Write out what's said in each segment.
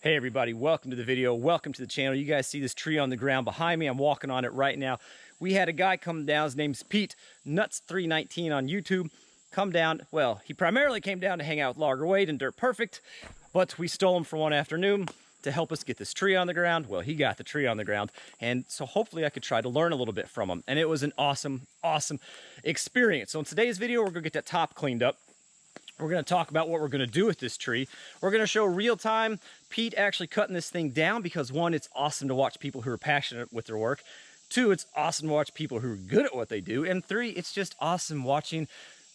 Hey everybody, welcome to the video, welcome to the channel. You guys see this tree on the ground behind me. I'm walking on it right now. We had a guy come down, his name's Pete, Nuts319 on YouTube, come down. Well, he primarily came down to hang out with Logger Wade and Dirt Perfect, but we stole him for one afternoon to help us get this tree on the ground. Well, he got the tree on the ground, and so hopefully I could try to learn a little bit from him. And it was an awesome experience. So in today's video, we're gonna get that top cleaned up. We're going to talk about what we're going to do with this tree. We're going to show real time Pete actually cutting this thing down because one, it's awesome to watch people who are passionate with their work. Two, it's awesome to watch people who are good at what they do. And three, it's just awesome watching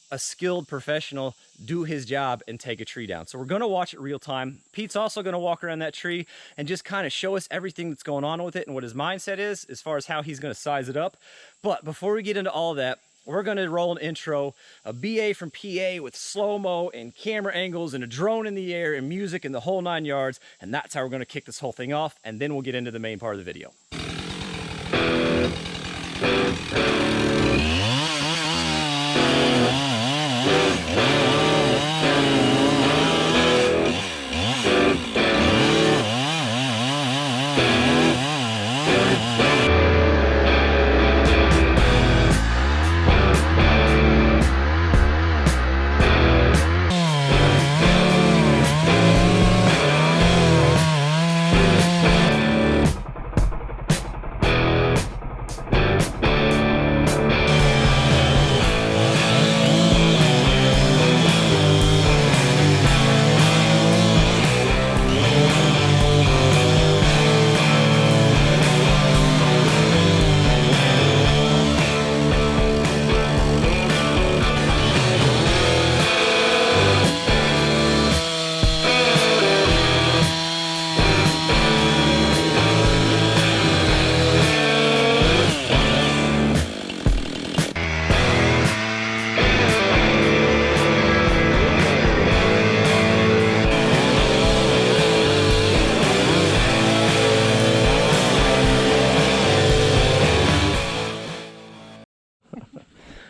a skilled professional do his job and take a tree down. So we're going to watch it real time. Pete's also going to walk around that tree and just kind of show us everything that's going on with it and what his mindset is as far as how he's going to size it up. But before we get into all of that, we're going to roll an intro, a BA from PA with slow-mo and camera angles and a drone in the air and music and the whole 9 yards. And that's how we're going to kick this whole thing off. And then we'll get into the main part of the video.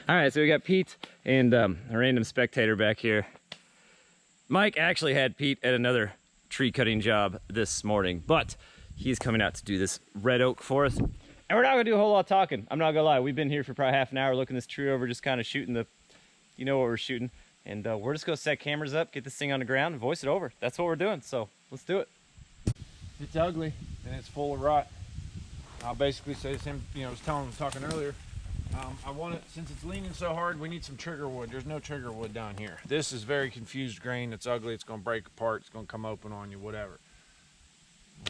All right, so we got Pete and a random spectator back here. Mike actually had Pete at another tree cutting job this morning, but he's coming out to do this red oak for us. And we're not gonna do a whole lot of talking. I'm not gonna lie, we've been here for probably half an hour looking this tree over, just kind of shooting the, you know what we're shooting. And we're just gonna set cameras up, get this thing on the ground, and voice it over. That's what we're doing, so let's do it. It's ugly and it's full of rot. I'll basically say the same, I was talking earlier. I want it, since it's leaning so hard, we need some trigger wood. There's no trigger wood down here. This is very confused grain. It's ugly. It's going to break apart. It's going to come open on you, whatever.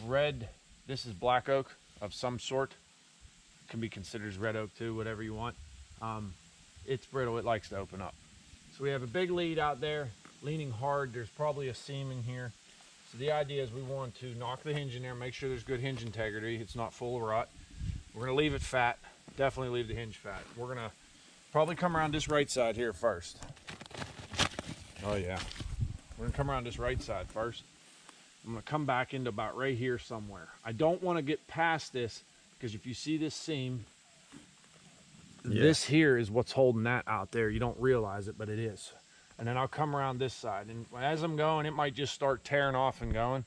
Red, this is black oak of some sort. It can be considered as red oak too, whatever you want. It's brittle. It likes to open up. So we have a big lead out there, leaning hard. There's probably a seam in here. So the idea is we want to knock the hinge in there, make sure there's good hinge integrity. It's not full of rot. We're going to leave it fat. Definitely leave the hinge fat. We're gonna probably come around this right side here first. Oh yeah, we're gonna come around this right side first. I'm gonna come back into about right here somewhere. I don't want to get past this because if you see this seam, this here is what's holding that out there. You don't realize it, but it is. And then I'll come around this side, and as I'm going, it might just start tearing off and going,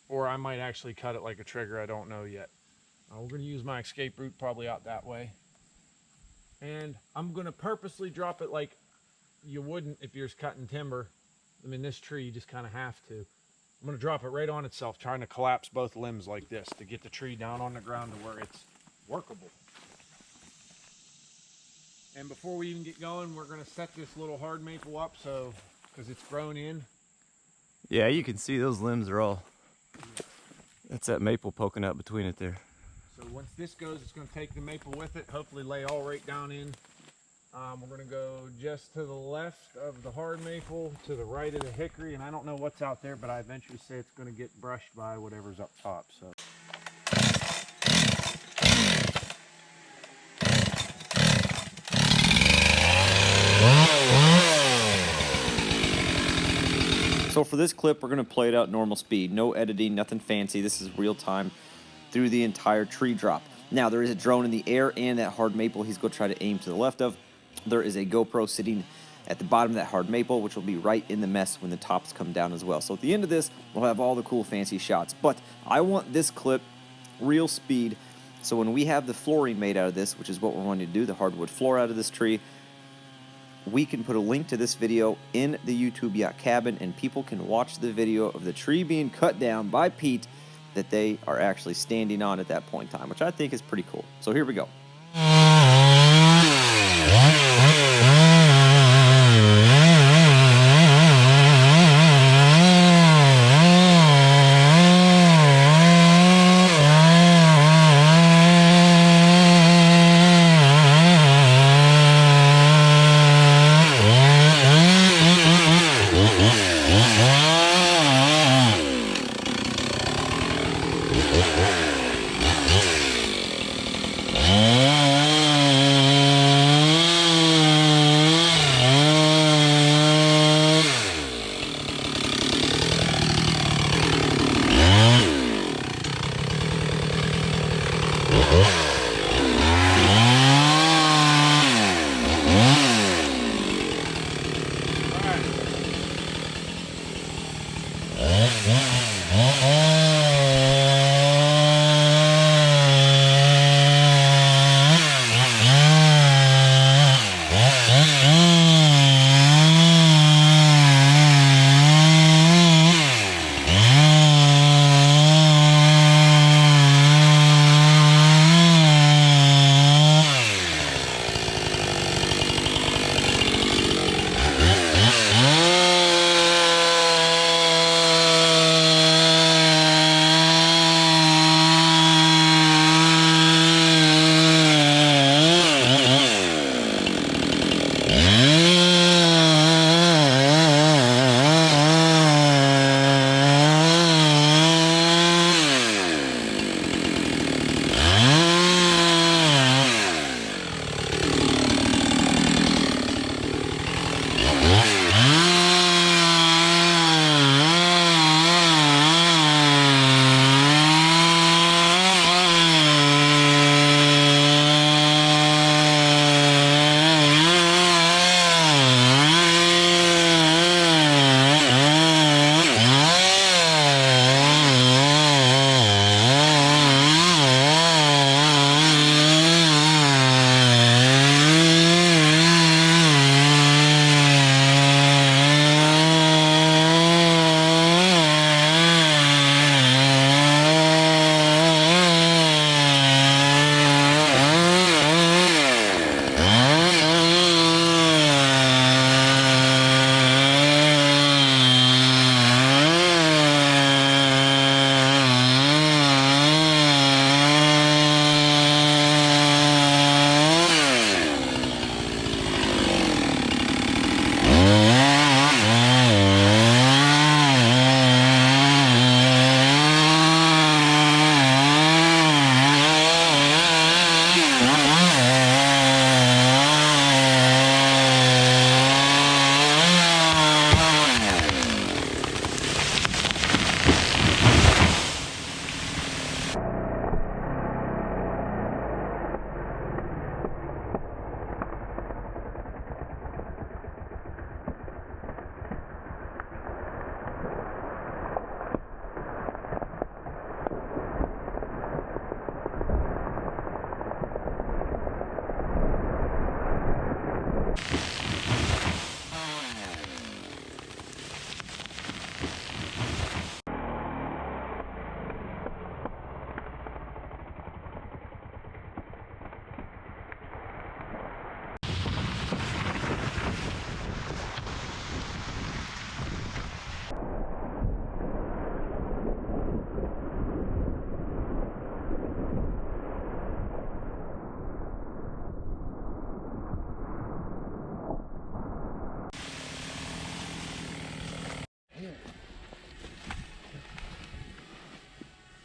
or I might actually cut it like a trigger. I don't know yet. We're going to use my escape route probably out that way. And I'm going to purposely drop it like you wouldn't if you're cutting timber. I mean, this tree, you just kind of have to. I'm going to drop it right on itself, trying to collapse both limbs like this to get the tree down on the ground to where it's workable. And before we even get going, we're going to set this little hard maple up so, because it's grown in. Yeah, you can see those limbs are all, that's that maple poking out between it there. So once this goes, it's going to take the maple with it, hopefully lay all right down in. We're going to go just to the left of the hard maple, to the right of the hickory, and I don't know what's out there, but I eventually say it's going to get brushed by whatever's up top. So for this clip, we're going to play it out normal speed, no editing, nothing fancy. This is real time through the entire tree drop. Now, there is a drone in the air and that hard maple he's going to try to aim to the left of. There is a GoPro sitting at the bottom of that hard maple, which will be right in the mess when the tops come down as well. So at the end of this, we'll have all the cool fancy shots. But I want this clip real speed, so when we have the flooring made out of this, which is what we're wanting to do, the hardwood floor out of this tree, we can put a link to this video in the YouTube Yacht Cabin, and people can watch the video of the tree being cut down by Pete that they are actually standing on at that point in time, which I think is pretty cool. So here we go.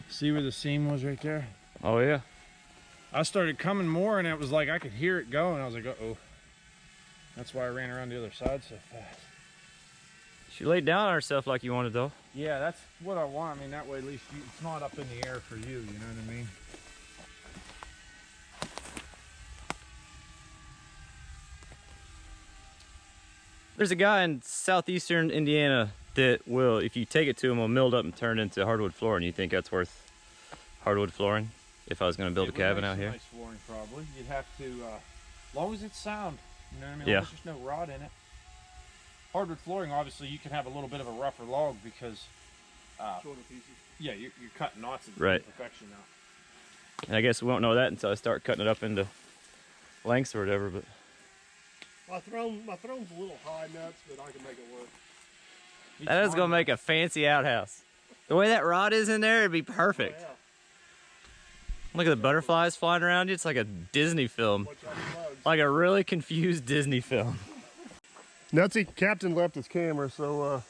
See where the seam was right there? Oh yeah. I started coming more and it was like I could hear it go and I was like, uh-oh. That's why I ran around the other side so fast. She laid down on herself like you wanted though. Yeah, that's what I want. I mean, that way at least it's not up in the air for you, you know what I mean? There's a guy in southeastern Indiana that will, if you take it to him, will mill it up and turn it into hardwood flooring. You think that's worth hardwood flooring? If I was going to build a cabin out here? Nice flooring, probably. You'd have to, as long as it's sound, you know what I mean? Yeah. As long as there's no rot in it. Hardwood flooring, obviously, you can have a little bit of a rougher log because, Shorter pieces. yeah, you're cutting knots into Right. perfection now. And I guess we won't know that until I start cutting it up into lengths or whatever. But My throne's a little high nuts, but I can make it work. that is going to make a fancy outhouse. The way that rod is in there, it'd be perfect. Oh, yeah. Look at the butterflies flying around you. It's like a Disney film. Watch out for bugs. Like a really confused Disney film. Nutsy, Captain left his camera, so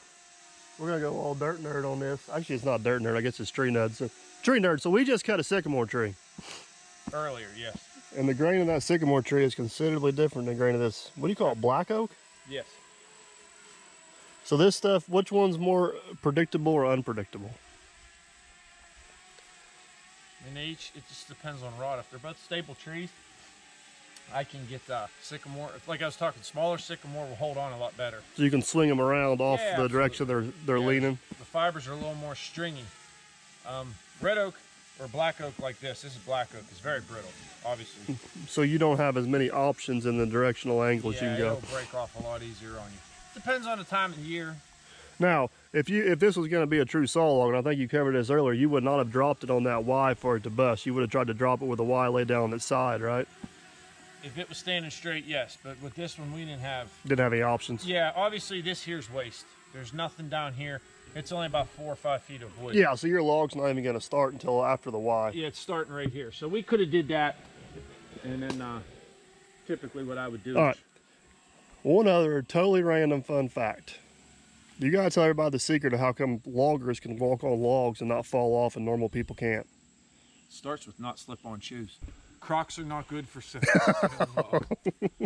we're gonna go all dirt nerd on this. Actually, it's not dirt nerd. I guess it's tree nerd. So we just cut a sycamore tree, Earlier, yes. and the grain of that sycamore tree is considerably different than the grain of this. What do you call it? Black oak. Yes. So this stuff, which one's more predictable or unpredictable? In each, it just depends on rot. If they're both staple trees, I can get sycamore. Like I was talking, smaller sycamore will hold on a lot better. So you can swing them around off Yeah, the direction they're Yeah, leaning. The fibers are a little more stringy. Red oak or black oak like this is black oak, is very brittle, obviously. So you don't have as many options in the directional angles Yeah, you can go. it'll break off a lot easier on you. Depends on the time of the year. Now, if this was going to be a true saw log, and I think you covered this earlier, you would not have dropped it on that Y for it to bust. You would have tried to drop it with a Y laid down on its side, right? If it was standing straight, yes, but with this one, we didn't have. Didn't have any options. Yeah, obviously this here's waste. There's nothing down here. It's only about 4 or 5 feet of wood. Yeah, so your log's not even going to start until after the Y. Yeah, it's starting right here. So we could have did that, and then typically what I would do. All right. One other totally random fun fact. You got to tell everybody the secret of how come loggers can walk on logs and not fall off and normal people can't. Starts with not slip-on shoes. Crocs are not good for sitting.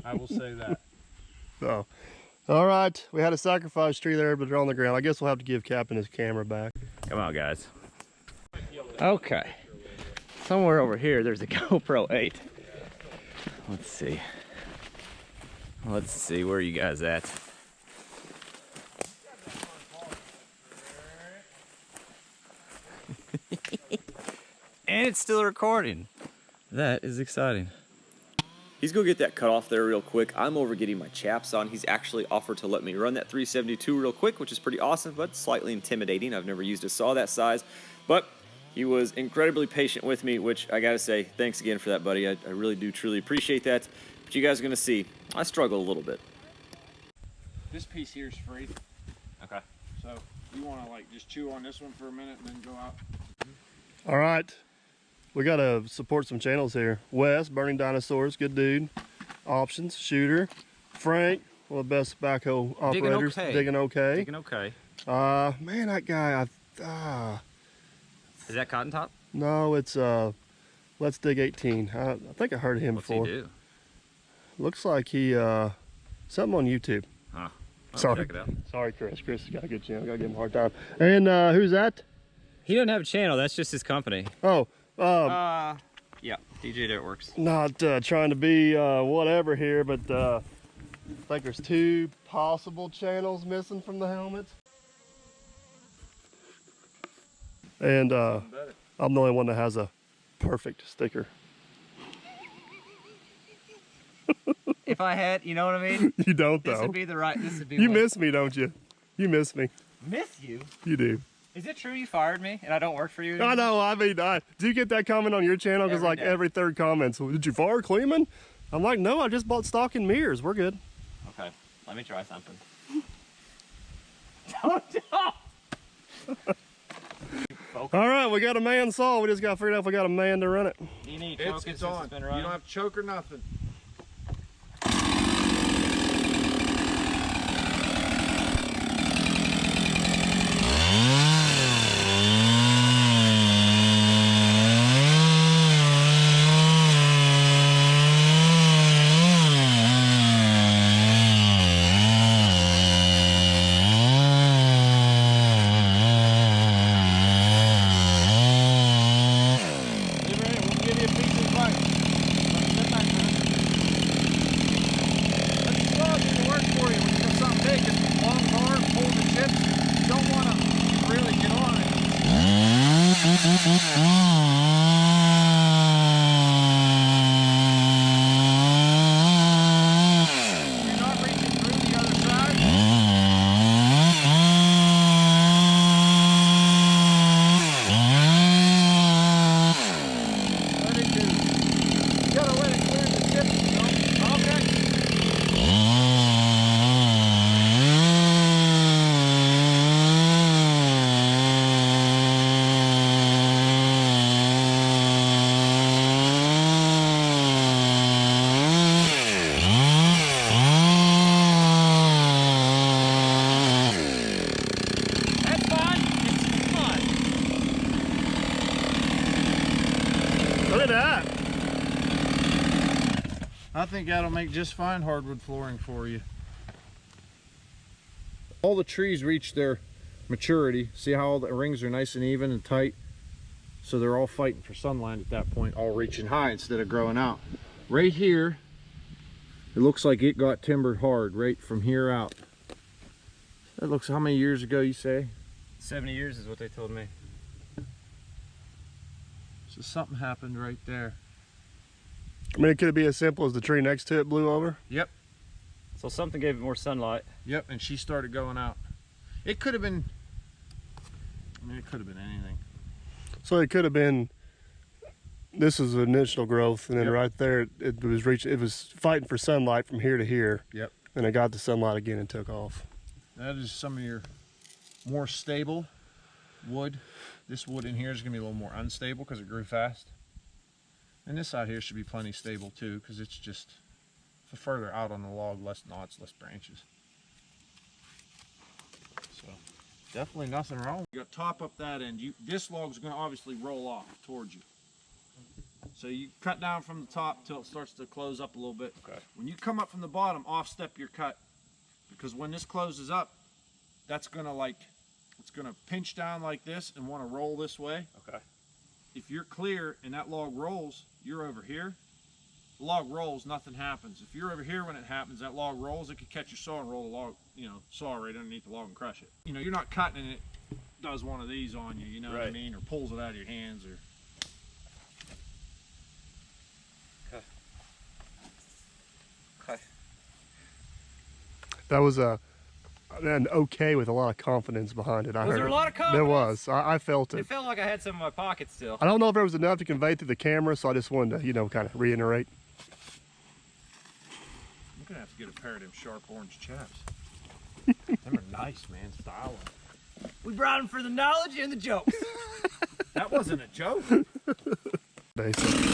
I will say that. So, all right, we had a sacrifice tree there, but they're on the ground. I guess we'll have to give Captain his camera back. Come on, guys. Okay. Somewhere over here, there's a GoPro 8. Let's see. Let's see, where are you guys at? And it's still recording. That is exciting. He's gonna get that cut off there real quick. I'm over getting my chaps on. He's actually offered to let me run that 372 real quick, which is pretty awesome, but slightly intimidating. I've never used a saw that size, but he was incredibly patient with me, which I gotta say, thanks again for that, buddy. I really do truly appreciate that. But you guys are gonna see, I struggle a little bit. This piece here is free. Okay. So you want to like just chew on this one for a minute and then go out. All right, we got to support some channels here. Wes, Burning Dinosaurs, good dude. Options, Shooter. Frank, one of the best backhoe operators. Digging okay. Digging okay. Man, that guy, Is that Cotton Top? no, it's Let's Dig 18. I think I heard of him What's before. he do? Looks like he something on YouTube. Huh. I'll Sorry. check it out. Sorry, Chris. Chris has got a good channel. Gotta give him a hard time. And who's that? He doesn't have a channel, that's just his company. Oh, Yeah, DJ Dirtworks. not trying to be whatever here, but I think there's 2 possible channels missing from the helmet. And I'm the only one that has a perfect sticker. If I had, you know what I mean? You don't, This though. would be the right, this would be You what- miss me, don't you? You miss me. Miss you? You do. Is it true you fired me and I don't work for you I anymore? know. I mean, do you get that comment on your channel? Because Every like day. every 3rd comment, so did you fire Kleeman? I'm like, no, I just bought stock in mirrors. We're good. Okay, let me try something. All right, we got a man saw. We just got to figure out if we got a man to run it. You need It's on. You don't have to choke or nothing. We'll give you a piece of advice. Sit back, man. not reaching through the other side. You gotta let it clear the tip, you know? Okay. That's fine. It's fine. Look at that. I think that'll make just fine hardwood flooring for you. All the trees reach their maturity. See how all the rings are nice and even and tight? So they're all fighting for sunlight at that point, all reaching high instead of growing out. Right here, it looks like it got timbered hard right from here out. That looks, how many years ago you say? 70 years is what they told me. So something happened right there. I mean, it could be as simple as the tree next to it blew over. Yep. So something gave it more sunlight. Yep, and she started going out. It could have been, I mean, it could have been anything. So it could have been, this is the initial growth, and then Yep. right there, it was fighting for sunlight from here to here. Yep. And it got the sunlight again and took off. That is some of your more stable wood. This wood in here is gonna be a little more unstable because it grew fast. And this side here should be plenty stable too, because it's just further out on the log, less knots, less branches. So definitely nothing wrong. You got top up that end. This log's gonna obviously roll off towards you. So you cut down from the top till it starts to close up a little bit. Okay. When you come up from the bottom, off step your cut, because when this closes up, that's gonna it's gonna pinch down like this and want to roll this way. Okay. If you're clear and that log rolls, you're over here. The log rolls, nothing happens. If you're over here when it happens, that log rolls, it could catch your saw and roll the log, saw right underneath the log and crush it. You're not cutting and it does one of these on you, you know what I Right. mean? Or pulls it out of your hands or. Okay. Okay. That was an okay with a lot of confidence behind it. I Was heard. there a lot of There confidence? was. I felt It it. felt like I had some in my pocket still. I don't know if there was enough to convey through the camera, so I just wanted to, kind of reiterate. I'm gonna have to get a pair of them sharp orange chaps. Them are nice, man. Styling. We brought him for the knowledge and the jokes. That wasn't a joke. Basically.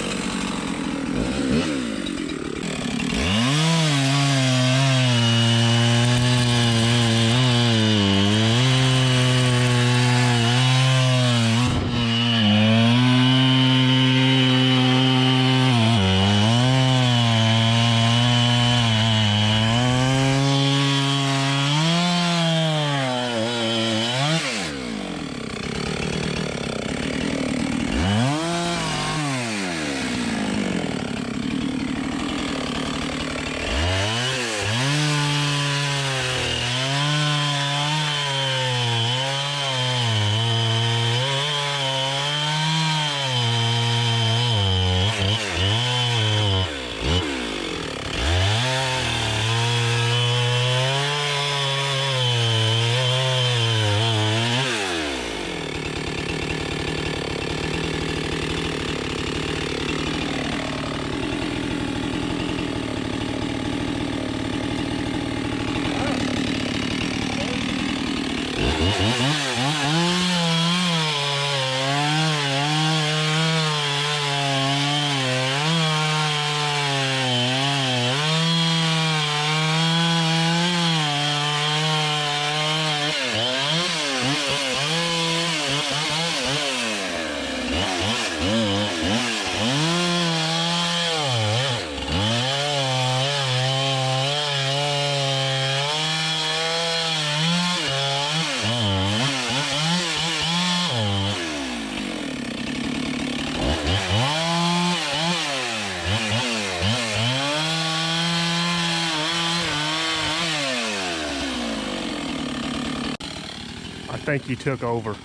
I think you took over.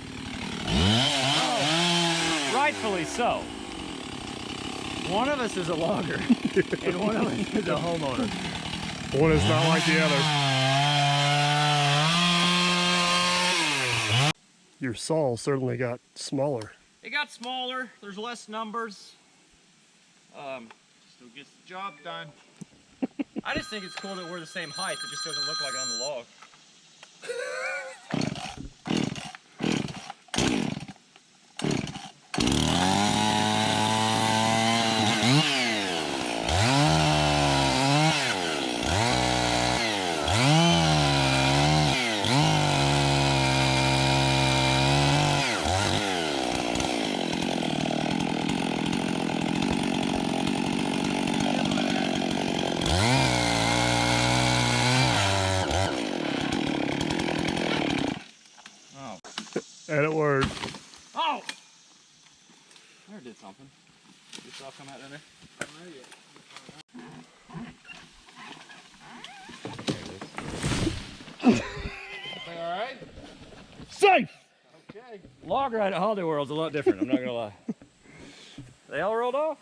rightfully so. One of us is a logger, and one of us is a homeowner. One is not like the other. Your saw certainly got smaller. It got smaller. There's less numbers. Still gets the job done. I just think it's cool that we're the same height. It just doesn't look like it on the log. And it worked. Oh! There did something. Did this all come out in there? Everything all right? Safe! Okay. Log ride at Holiday World's a lot different, I'm not gonna lie. They all rolled off?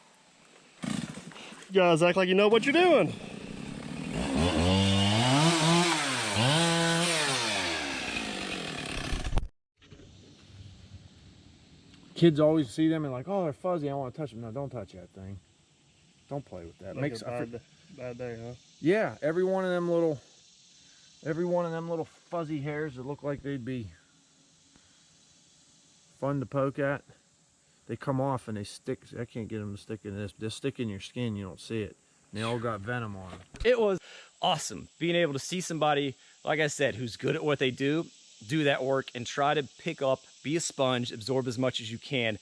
You guys act like you know what you're doing. Kids always see them and like, oh, they're fuzzy. I want to touch them. No, don't touch that thing. Don't play with that. Like a bad day, huh? Yeah, every one of them little fuzzy hairs that look like they'd be fun to poke at, they come off and they stick. I can't get them to stick in this. They stick in your skin. You don't see it. And they all got venom on them. It was awesome being able to see somebody, like I said, who's good at what they do that work and try to pick up, be a sponge, absorb as much as you can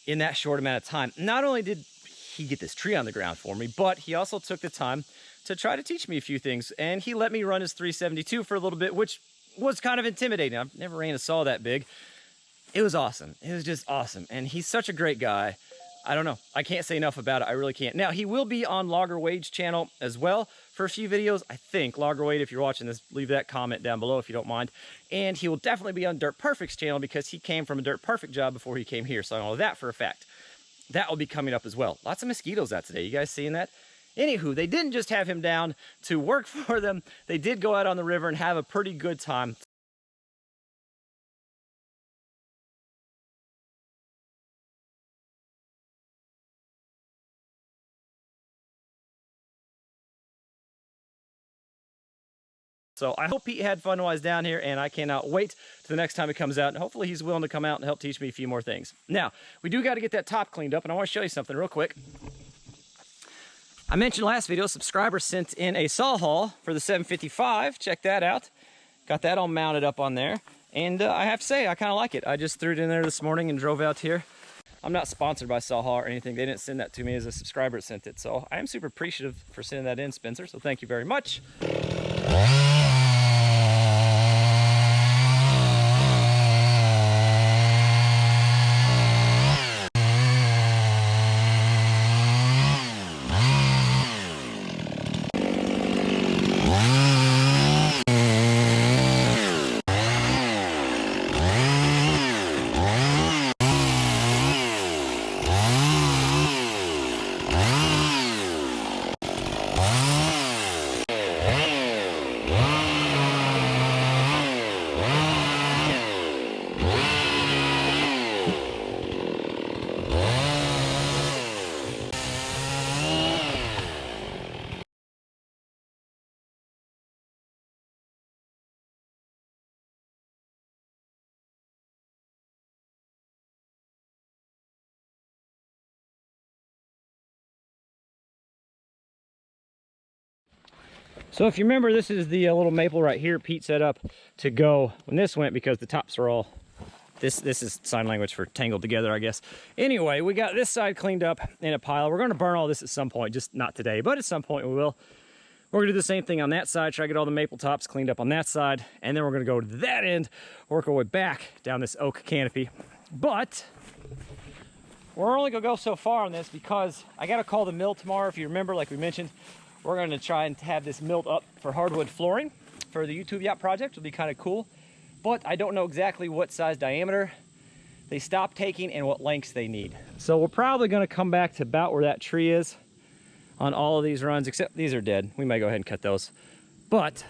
in that short amount of time. Not only did he get this tree on the ground for me, but he also took the time to try to teach me a few things. And he let me run his 372 for a little bit, which was kind of intimidating. I've never ran a saw that big. It was awesome. It was just awesome. And he's such a great guy. I don't know. I can't say enough about it. I really can't. Now, he will be on Logger Wade's channel as well for a few videos. I think, Logger Wade, if you're watching this, leave that comment down below if you don't mind. And he will definitely be on Dirt Perfect's channel because he came from a Dirt Perfect job before he came here. So I know that for a fact. That will be coming up as well. Lots of mosquitoes out today. You guys seeing that? Anywho, they didn't just have him down to work for them. They did go out on the river and have a pretty good time. So I hope Pete had fun while he's down here, and I cannot wait to the next time he comes out, and hopefully he's willing to come out and help teach me a few more things. Now, we do got to get that top cleaned up, and I want to show you something real quick. I mentioned last video, a subscriber sent in a saw haul for the 755. Check that out. Got that all mounted up on there, and I have to say, I kind of like it. I just threw it in there this morning and drove out here. I'm not sponsored by Saw Haul or anything. They didn't send that to me, as a subscriber sent it. So I am super appreciative for sending that in, Spencer, so thank you very much. So if you remember, this is the little maple right here Pete set up to go when this went, because the tops are all, this is sign language for tangled together, I guess. Anyway, we got this side cleaned up in a pile. We're going to burn all this at some point, just not today, but at some point we will. We're going to do the same thing on that side, try to get all the maple tops cleaned up on that side, and then we're going to go to that end, work our way back down this oak canopy. But we're only going to go so far on this because I got to call the mill tomorrow. If you remember, like we mentioned, we're going to try and have this milled up for hardwood flooring for the YouTube yacht project. It'll be kind of cool, but I don't know exactly what size diameter they stop taking and what lengths they need. So we're probably gonna come back to about where that tree is on all of these runs, except these are dead. We may go ahead and cut those. But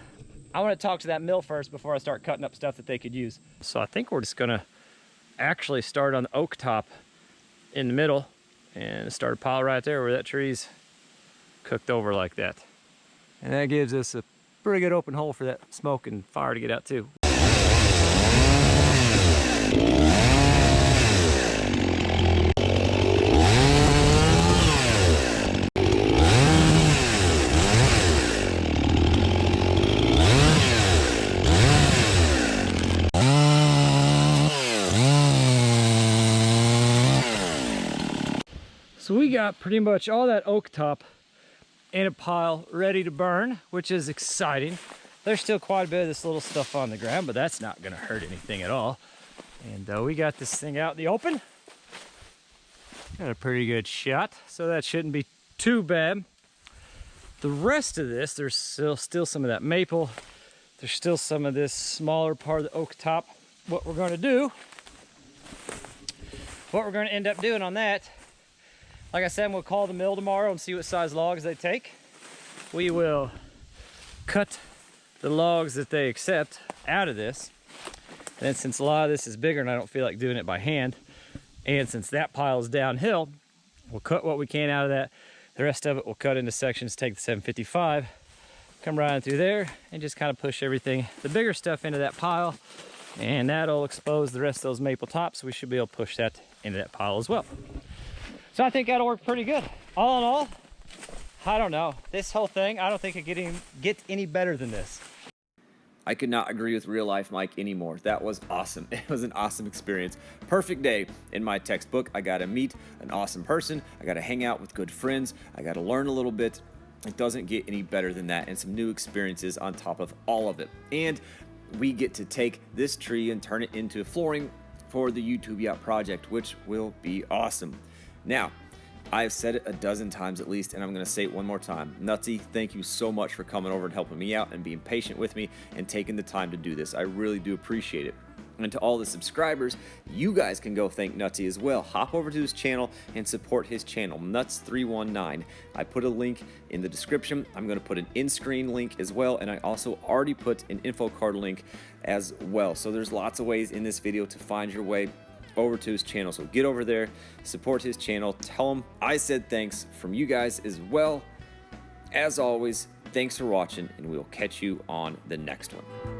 I wanna talk to that mill first before I start cutting up stuff that they could use. So I think we're just gonna actually start on the oak top in the middle and start a pile right there where that tree's cooked over like that. And that gives us a pretty good open hole for that smoke and fire to get out too. So we got pretty much all that oak top in a pile ready to burn, which is exciting. There's still quite a bit of this little stuff on the ground, but that's not gonna hurt anything at all. And we got this thing out in the open. Got a pretty good shot, so that shouldn't be too bad. The rest of this, there's still some of that maple. There's still some of this smaller part of the oak top. What we're gonna end up doing on that, like I said, we'll call the mill tomorrow and see what size logs they take. We will cut the logs that they accept out of this. And since a lot of this is bigger and I don't feel like doing it by hand, and since that pile is downhill, we'll cut what we can out of that. The rest of it we'll cut into sections, take the 755, come right through there and just kind of push everything, the bigger stuff into that pile, and that'll expose the rest of those maple tops. So we should be able to push that into that pile as well. So I think that'll work pretty good. All in all, I don't know. This whole thing, I don't think it gets any better than this. I could not agree with real life Mike anymore. That was awesome. It was an awesome experience. Perfect day in my textbook. I got to meet an awesome person. I got to hang out with good friends. I got to learn a little bit. It doesn't get any better than that, and some new experiences on top of all of it. And we get to take this tree and turn it into flooring for the YouTube Yacht project, which will be awesome. Now, I've said it a dozen times at least, and I'm going to say it one more time. Nutsy, thank you so much for coming over and helping me out and being patient with me and taking the time to do this. I really do appreciate it. And to all the subscribers, you guys can go thank Nutsy as well. Hop over to his channel and support his channel, Nuts319. I put a link in the description. I'm going to put an in-screen link as well, and I also already put an info card link as well. So there's lots of ways in this video to find your way over to his channel. So get over there, support his channel, tell him I said thanks from you guys as well. As always, thanks for watching, and we'll catch you on the next one.